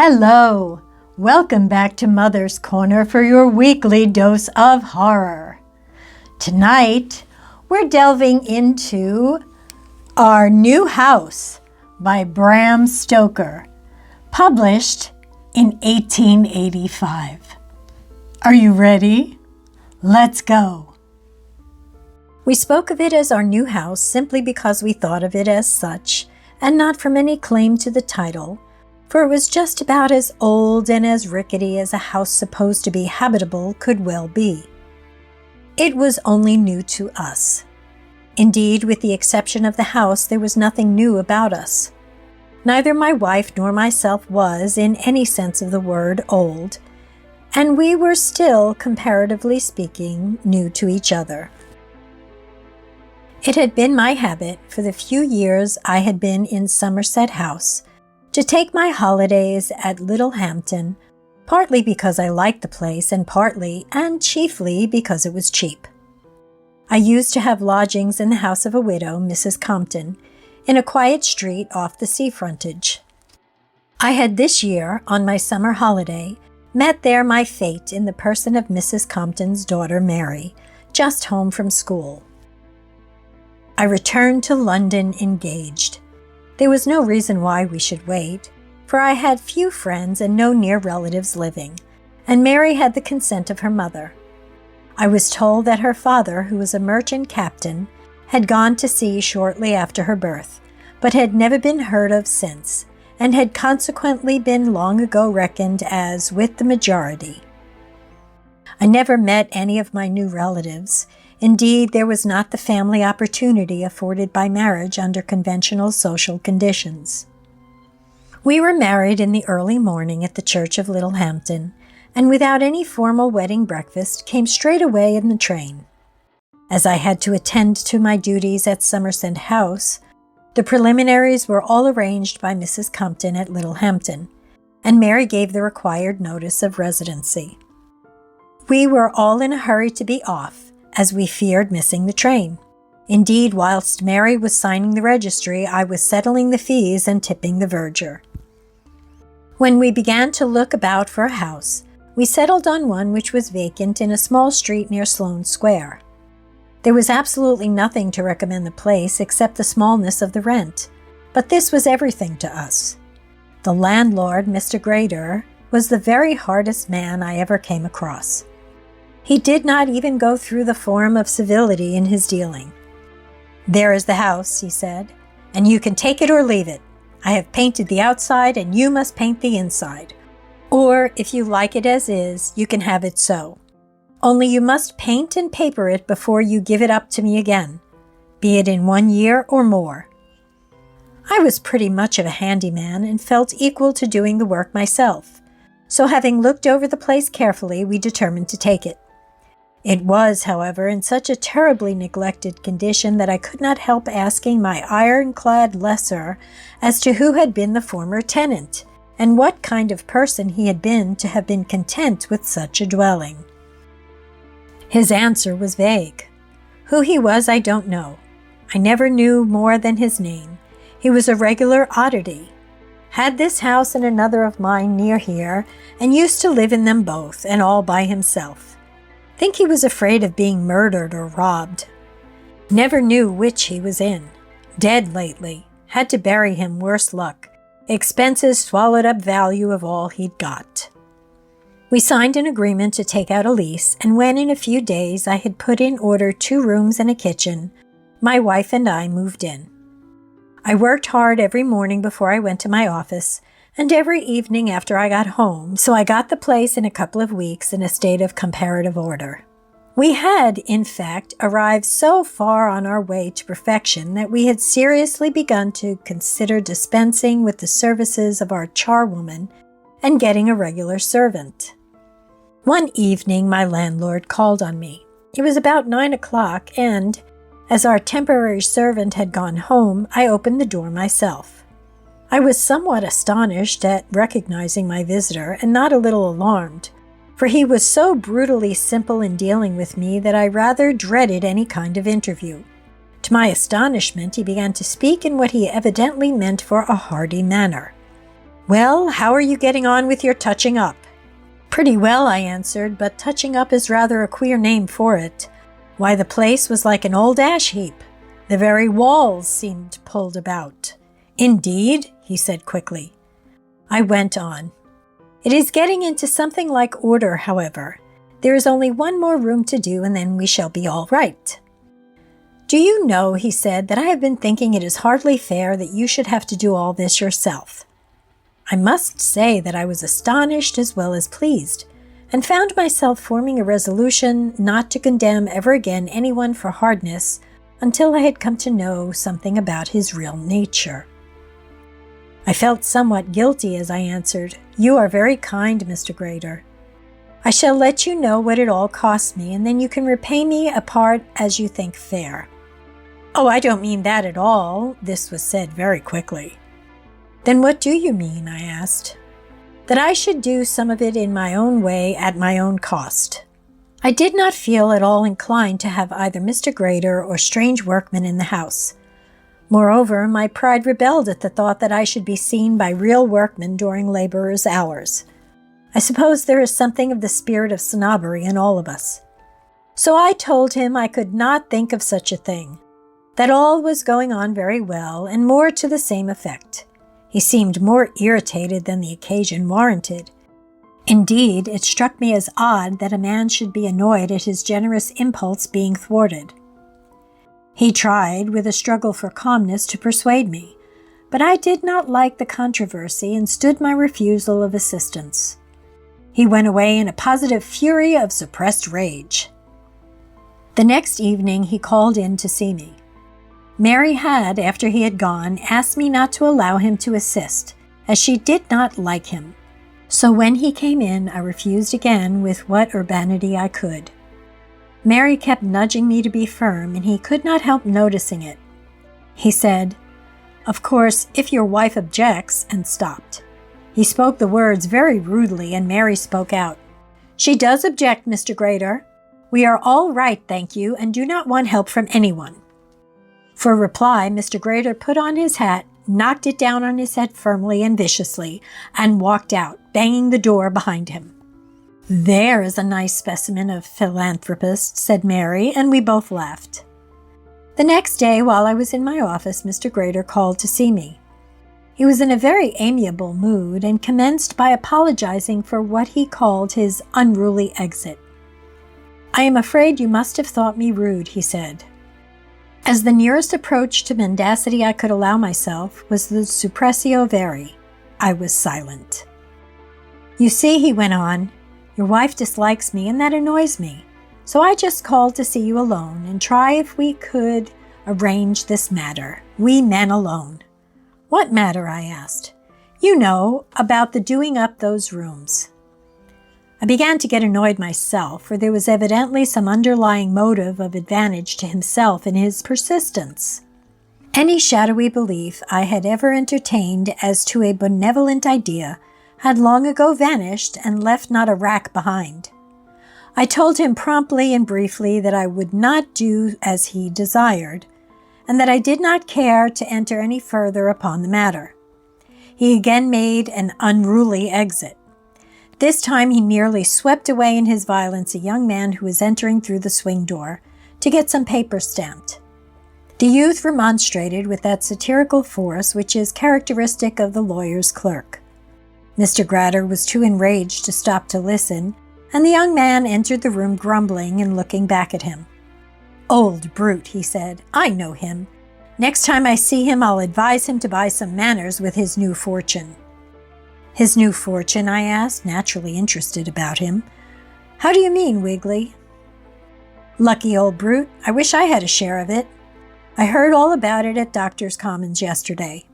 Hello! Welcome back to Mother's Corner for your weekly dose of horror. Tonight, we're delving into Our New House by Bram Stoker, published in 1885. Are you ready? Let's go! We spoke of it as our new house simply because we thought of it as such, and not from any claim to the title, for it was just about as old and as rickety as a house supposed to be habitable could well be. It was only new to us. Indeed, with the exception of the house, there was nothing new about us. Neither my wife nor myself was, in any sense of the word, old, and we were still, comparatively speaking, new to each other. It had been my habit, for the few years I had been in Somerset House, to take my holidays at Littlehampton, partly because I liked the place and partly, and chiefly, because it was cheap. I used to have lodgings in the house of a widow, Mrs. Compton, in a quiet street off the sea frontage. I had this year, on my summer holiday, met there my fate in the person of Mrs. Compton's daughter Mary, just home from school. I returned to London engaged. There was no reason why we should wait, for I had few friends and no near relatives living, and Mary had the consent of her mother. I was told that her father, who was a merchant captain, had gone to sea shortly after her birth, but had never been heard of since, and had consequently been long ago reckoned as with the majority. I never met any of my new relatives. Indeed, there was not the family opportunity afforded by marriage under conventional social conditions. We were married in the early morning at the church of Littlehampton, and without any formal wedding breakfast, came straight away in the train. As I had to attend to my duties at Somerset House, the preliminaries were all arranged by Mrs. Compton at Littlehampton, and Mary gave the required notice of residency. We were all in a hurry to be off, as we feared missing the train. Indeed, whilst Mary was signing the registry, I was settling the fees and tipping the verger. When we began to look about for a house, we settled on one which was vacant in a small street near Sloane Square. There was absolutely nothing to recommend the place except the smallness of the rent, but this was everything to us. The landlord, Mr. Grader, was the very hardest man I ever came across. He did not even go through the form of civility in his dealing. "There is the house," he said, "and you can take it or leave it. I have painted the outside and you must paint the inside. Or, if you like it as is, you can have it so. Only you must paint and paper it before you give it up to me again, be it in 1 year or more." I was pretty much of a handyman and felt equal to doing the work myself, so having looked over the place carefully, we determined to take it. It was, however, in such a terribly neglected condition that I could not help asking my ironclad lessor as to who had been the former tenant, and what kind of person he had been to have been content with such a dwelling. His answer was vague. Who he was, I don't know. I never knew more than his name. He was a regular oddity. Had this house and another of mine near here, and used to live in them both, and all by himself. Think he was afraid of being murdered or robbed. Never knew which he was in. Dead lately. Had to bury him, worse luck. Expenses swallowed up value of all he'd got. We signed an agreement to take out a lease, and when in a few days I had put in order 2 rooms and a kitchen, my wife and I moved in. I worked hard every morning before I went to my office, and every evening after I got home, so I got the place in a couple of weeks in a state of comparative order. We had, in fact, arrived so far on our way to perfection that we had seriously begun to consider dispensing with the services of our charwoman and getting a regular servant. One evening my landlord called on me. It was about 9 o'clock, and, as our temporary servant had gone home, I opened the door myself. I was somewhat astonished at recognizing my visitor and not a little alarmed, for he was so brutally simple in dealing with me that I rather dreaded any kind of interview. To my astonishment, he began to speak in what he evidently meant for a hearty manner. "Well, how are you getting on with your touching up?" "Pretty well," I answered, "but touching up is rather a queer name for it. Why, the place was like an old ash heap. The very walls seemed pulled about." "Indeed?" he said quickly. I went on. "It is getting into something like order, however. There is only one more room to do, and then we shall be all right." "Do you know," he said, "that I have been thinking it is hardly fair that you should have to do all this yourself." I must say that I was astonished as well as pleased, and found myself forming a resolution not to condemn ever again anyone for hardness until I had come to know something about his real nature. I felt somewhat guilty as I answered, "You are very kind, Mr. Grader. I shall let you know what it all costs me, and then you can repay me a part as you think fair." "Oh, I don't mean that at all." This was said very quickly. "Then what do you mean?" I asked. "That I should do some of it in my own way at my own cost." I did not feel at all inclined to have either Mr. Grader or strange workmen in the house. Moreover, my pride rebelled at the thought that I should be seen by real workmen during laborers' hours. I suppose there is something of the spirit of snobbery in all of us. So I told him I could not think of such a thing, that all was going on very well, and more to the same effect. He seemed more irritated than the occasion warranted. Indeed, it struck me as odd that a man should be annoyed at his generous impulse being thwarted. He tried, with a struggle for calmness, to persuade me, but I did not like the controversy and stood my refusal of assistance. He went away in a positive fury of suppressed rage. The next evening he called in to see me. Mary had, after he had gone, asked me not to allow him to assist, as she did not like him. So when he came in, I refused again with what urbanity I could. Mary kept nudging me to be firm, and he could not help noticing it. He said, "Of course, if your wife objects," and stopped. He spoke the words very rudely, and Mary spoke out. "She does object, Mr. Grader. We are all right, thank you, and do not want help from anyone." For reply, Mr. Grader put on his hat, knocked it down on his head firmly and viciously, and walked out, banging the door behind him. "There is a nice specimen of philanthropist," said Mary, and we both laughed. The next day, while I was in my office, Mr. Grader called to see me. He was in a very amiable mood and commenced by apologizing for what he called his unruly exit. "I am afraid you must have thought me rude," he said. As the nearest approach to mendacity I could allow myself was the suppressio veri, I was silent. "You see," he went on, "your wife dislikes me, and that annoys me. So I just called to see you alone and try if we could arrange this matter, we men alone." "What matter?" I asked. "You know, about the doing up those rooms." I began to get annoyed myself, for there was evidently some underlying motive of advantage to himself in his persistence. Any shadowy belief I had ever entertained as to a benevolent idea had long ago vanished and left not a rack behind. I told him promptly and briefly that I would not do as he desired, and that I did not care to enter any further upon the matter. He again made an unruly exit. This time he nearly swept away in his violence a young man who was entering through the swing door to get some paper stamped. The youth remonstrated with that satirical force which is characteristic of the lawyer's clerk. Mr. Grader was too enraged to stop to listen, and the young man entered the room grumbling and looking back at him. "Old brute," he said. "I know him. Next time I see him, I'll advise him to buy some manners with his new fortune." "His new fortune?" I asked, naturally interested about him. "How do you mean, Wiggly?" "Lucky old brute. I wish I had a share of it. I heard all about it at Doctor's Commons yesterday."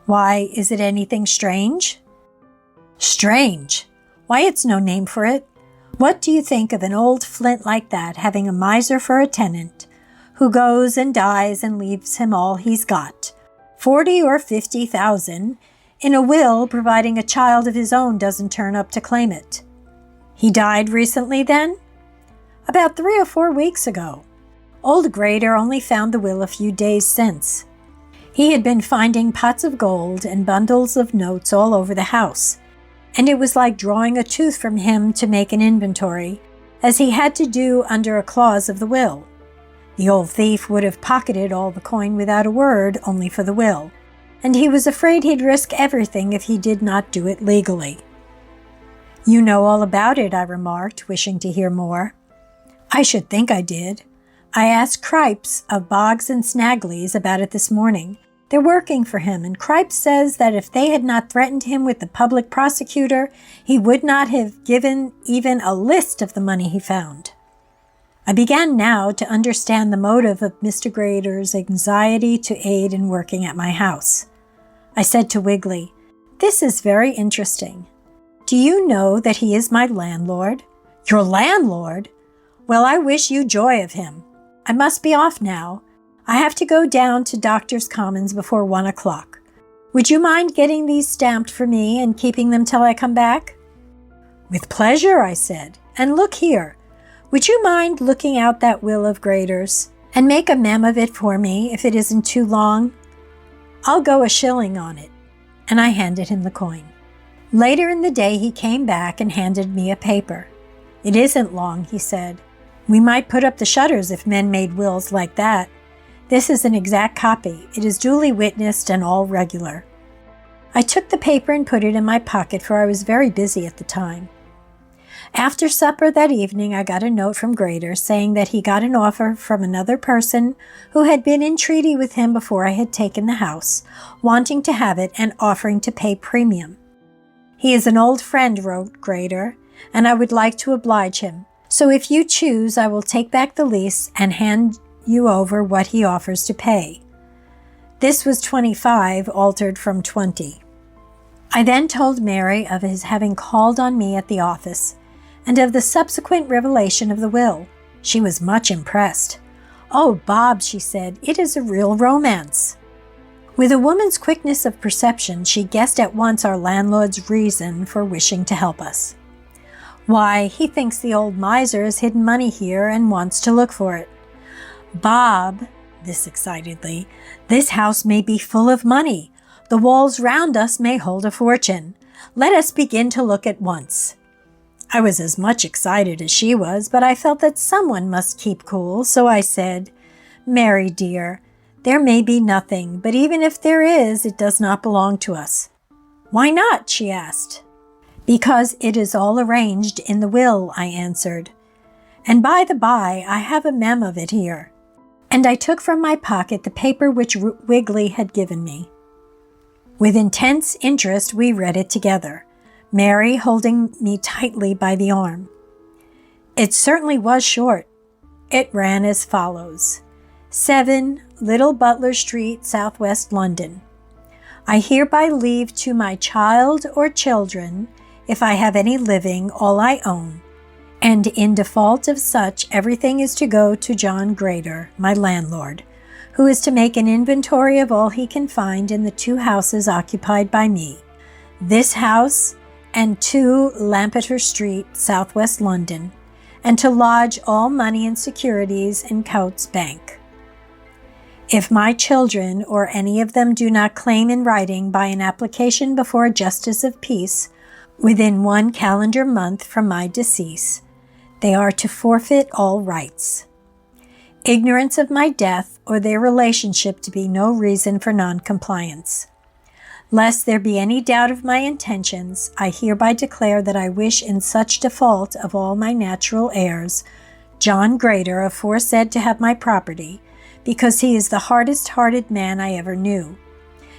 "Why, is it anything strange?" "Strange? Why, it's no name for it. What do you think of an old flint like that having a miser for a tenant, who goes and dies and leaves him all he's got, 40 or 50,000, in a will, providing a child of his own doesn't turn up to claim it? He died recently, then?" "About 3 or 4 weeks ago. Old Grader only found the will a few days since. He had been finding pots of gold and bundles of notes all over the house, and it was like drawing a tooth from him to make an inventory, as he had to do under a clause of the will. The old thief would have pocketed all the coin without a word, only for the will, and he was afraid he'd risk everything if he did not do it legally. "You know all about it," I remarked, wishing to hear more. "I should think I did. I asked Cripes of Boggs and Snagley's about it this morning. They're working for him, and Cripes says that if they had not threatened him with the public prosecutor, he would not have given even a list of the money he found." I began now to understand the motive of Mr. Grader's anxiety to aid in working at my house. I said to Wiggly, "This is very interesting. Do you know that he is my landlord?" "Your landlord? Well, I wish you joy of him. I must be off now. I have to go down to Doctor's Commons before 1 o'clock. Would you mind getting these stamped for me and keeping them till I come back?" "With pleasure," I said. "And look here. Would you mind looking out that will of Grader's and make a mem of it for me if it isn't too long? I'll go a shilling on it." And I handed him the coin. Later in the day he came back and handed me a paper. "It isn't long," he said. "We might put up the shutters if men made wills like that. This is an exact copy. It is duly witnessed and all regular." I took the paper and put it in my pocket, for I was very busy at the time. After supper that evening, I got a note from Grader saying that he got an offer from another person who had been in treaty with him before I had taken the house, wanting to have it and offering to pay premium. "He is an old friend," wrote Grader, "and I would like to oblige him. So if you choose, I will take back the lease and hand you over what he offers to pay." This was 25, altered from 20. I then told Mary of his having called on me at the office, and of the subsequent revelation of the will. She was much impressed. "Oh, Bob," she said, "it is a real romance." With a woman's quickness of perception, she guessed at once our landlord's reason for wishing to help us. "Why, he thinks the old miser has hidden money here and wants to look for it." "Bob," this excitedly, "this house may be full of money. The walls round us may hold a fortune. Let us begin to look at once." I was as much excited as she was, but I felt that someone must keep cool, so I said, "Mary, dear, there may be nothing, but even if there is, it does not belong to us." "Why not?" she asked. "Because it is all arranged in the will," I answered. "And by the by, I have a mem of it here." And I took from my pocket the paper which Wiggly had given me. With intense interest, we read it together, Mary holding me tightly by the arm. It certainly was short. It ran as follows: 7 Little Butler Street, Southwest London. I hereby leave to my child or children, if I have any living, all I own, and in default of such, everything is to go to John Grader, my landlord, who is to make an inventory of all he can find in the 2 houses occupied by me, this house and 2 Lampeter Street, Southwest London, and to lodge all money and securities in Coutts Bank. If my children or any of them do not claim in writing by an application before a justice of peace within 1 calendar month from my decease, they are to forfeit all rights. Ignorance of my death or their relationship to be no reason for non-compliance. Lest there be any doubt of my intentions, I hereby declare that I wish in such default of all my natural heirs, John Grader aforesaid to have my property, because he is the hardest-hearted man I ever knew,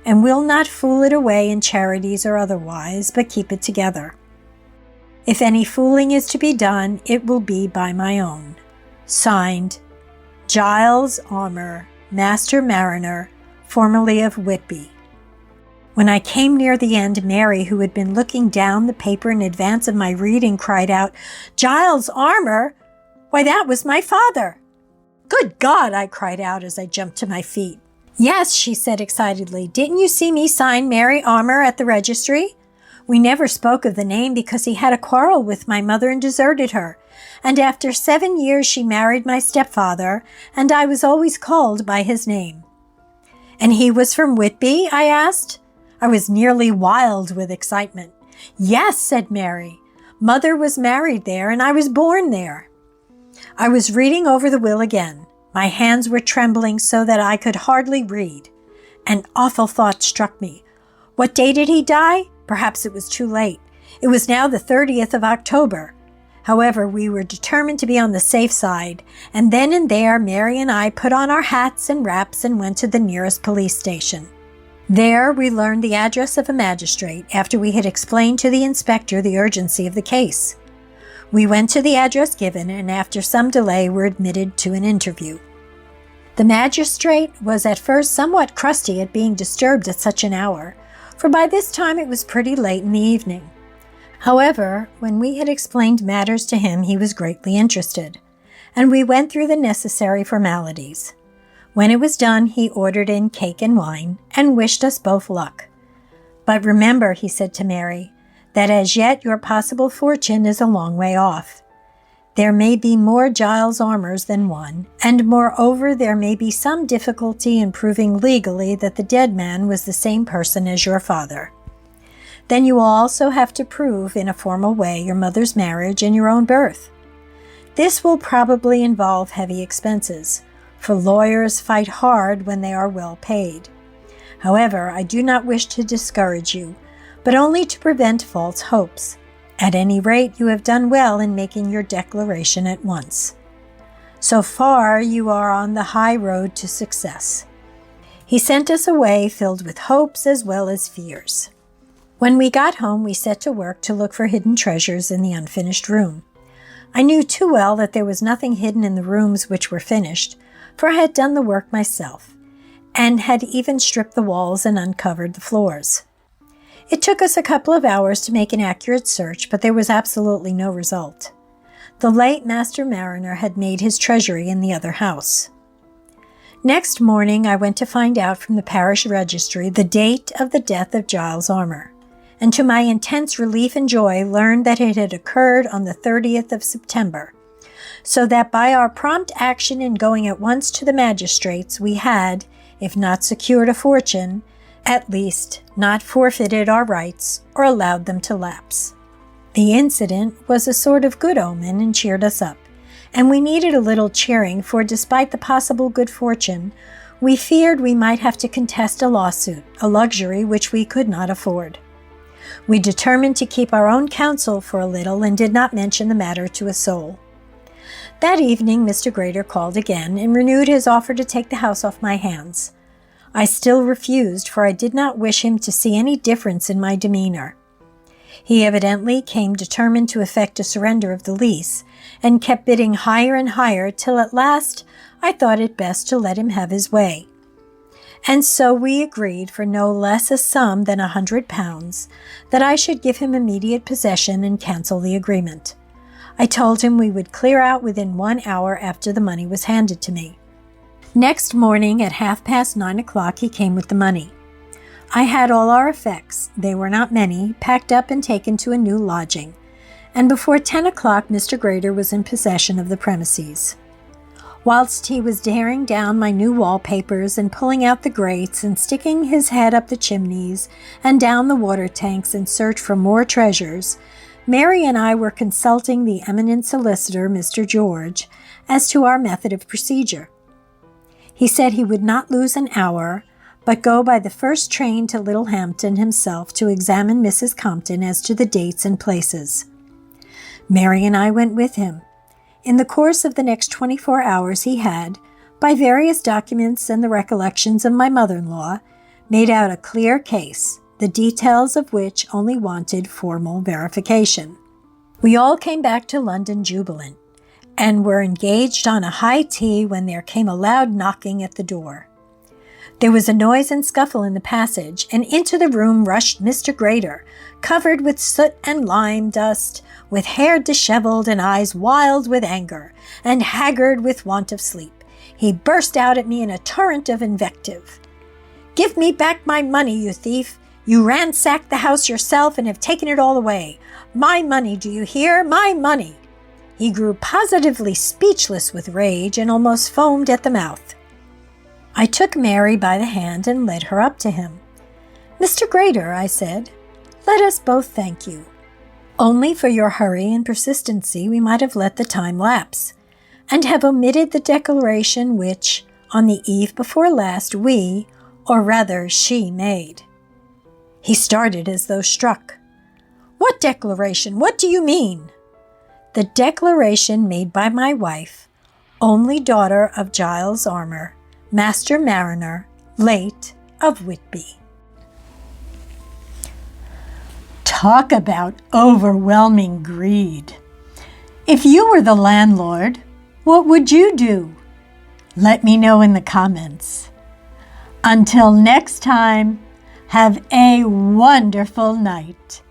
and will not fool it away in charities or otherwise, but keep it together. If any fooling is to be done, it will be by my own. Signed, Giles Armour, Master Mariner, formerly of Whitby. When I came near the end, Mary, who had been looking down the paper in advance of my reading, cried out, "Giles Armour? Why, that was my father!" "Good God!" I cried out as I jumped to my feet. "Yes," she said excitedly. "Didn't you see me sign Mary Armour at the registry? We never spoke of the name because he had a quarrel with my mother and deserted her. And after 7 years she married my stepfather, and I was always called by his name. And he was from Whitby? I asked. I was nearly wild with excitement. Yes, said Mary. Mother was married there, and I was born there. I was reading over the will again. My hands were trembling so that I could hardly read. An awful thought struck me. What day did he die? Perhaps it was too late. It was now the 30th of October. However, we were determined to be on the safe side, and then and there Mary and I put on our hats and wraps and went to the nearest police station. There we learned the address of a magistrate after we had explained to the inspector the urgency of the case. We went to the address given, and after some delay were admitted to an interview. The magistrate was at first somewhat crusty at being disturbed at such an hour, for by this time it was pretty late in the evening. However, when we had explained matters to him, he was greatly interested, and we went through the necessary formalities. When it was done, he ordered in cake and wine, and wished us both luck. But remember, he said to Mary, that as yet your possible fortune is a long way off. There may be more Giles Armours than one, and moreover there may be some difficulty in proving legally that the dead man was the same person as your father. Then you will also have to prove in a formal way your mother's marriage and your own birth. This will probably involve heavy expenses, for lawyers fight hard when they are well paid. However, I do not wish to discourage you, but only to prevent false hopes. At any rate, you have done well in making your declaration at once. So far, you are on the high road to success. He sent us away filled with hopes as well as fears. When we got home, we set to work to look for hidden treasures in the unfinished room. I knew too well that there was nothing hidden in the rooms which were finished, for I had done the work myself, and had even stripped the walls and uncovered the floors. It took us a couple of hours to make an accurate search, but there was absolutely no result. The late Master Mariner had made his treasury in the other house. Next morning, I went to find out from the parish registry the date of the death of Giles Armour, and to my intense relief and joy learned that it had occurred on the 30th of September, so that by our prompt action in going at once to the magistrates, we had, if not secured a fortune, at least not forfeited our rights or allowed them to lapse. The incident was a sort of good omen and cheered us up, and we needed a little cheering, for despite the possible good fortune, we feared we might have to contest a lawsuit, a luxury which we could not afford. We determined to keep our own counsel for a little and did not mention the matter to a soul. That evening Mr. Grater called again and renewed his offer to take the house off my hands. I still refused, for I did not wish him to see any difference in my demeanor. He evidently came determined to effect a surrender of the lease, and kept bidding higher and higher till at last I thought it best to let him have his way. And so we agreed for no less a sum than £100 that I should give him immediate possession and cancel the agreement. I told him we would clear out within 1 hour after the money was handed to me. Next morning at 9:30 he came with the money. I had all our effects, they were not many, packed up and taken to a new lodging, and before 10 o'clock Mr. Grater was in possession of the premises. Whilst he was tearing down my new wallpapers and pulling out the grates and sticking his head up the chimneys and down the water tanks in search for more treasures, Mary and I were consulting the eminent solicitor, Mr. George, as to our method of procedure. He said he would not lose an hour, but go by the first train to Littlehampton himself to examine Mrs. Compton as to the dates and places. Mary and I went with him. In the course of the next 24 hours he had, by various documents and the recollections of my mother-in-law, made out a clear case, the details of which only wanted formal verification. We all came back to London jubilant, and were engaged on a high tea when there came a loud knocking at the door. There was a noise and scuffle in the passage, and into the room rushed Mr. Grater, covered with soot and lime dust, with hair disheveled and eyes wild with anger, and haggard with want of sleep. He burst out at me in a torrent of invective. "Give me back my money, you thief! You ransacked the house yourself and have taken it all away. My money, do you hear? My money!" He grew positively speechless with rage and almost foamed at the mouth. I took Mary by the hand and led her up to him. "Mr. Grader," I said, "let us both thank you. Only for your hurry and persistency we might have let the time lapse, and have omitted the declaration which, on the eve before last, we, or rather she, made." He started as though struck. "What declaration? What do you mean?" "The declaration made by my wife, only daughter of Giles Armour, Master Mariner, late of Whitby." Talk about overwhelming greed. If you were the landlord, what would you do? Let me know in the comments. Until next time, have a wonderful night.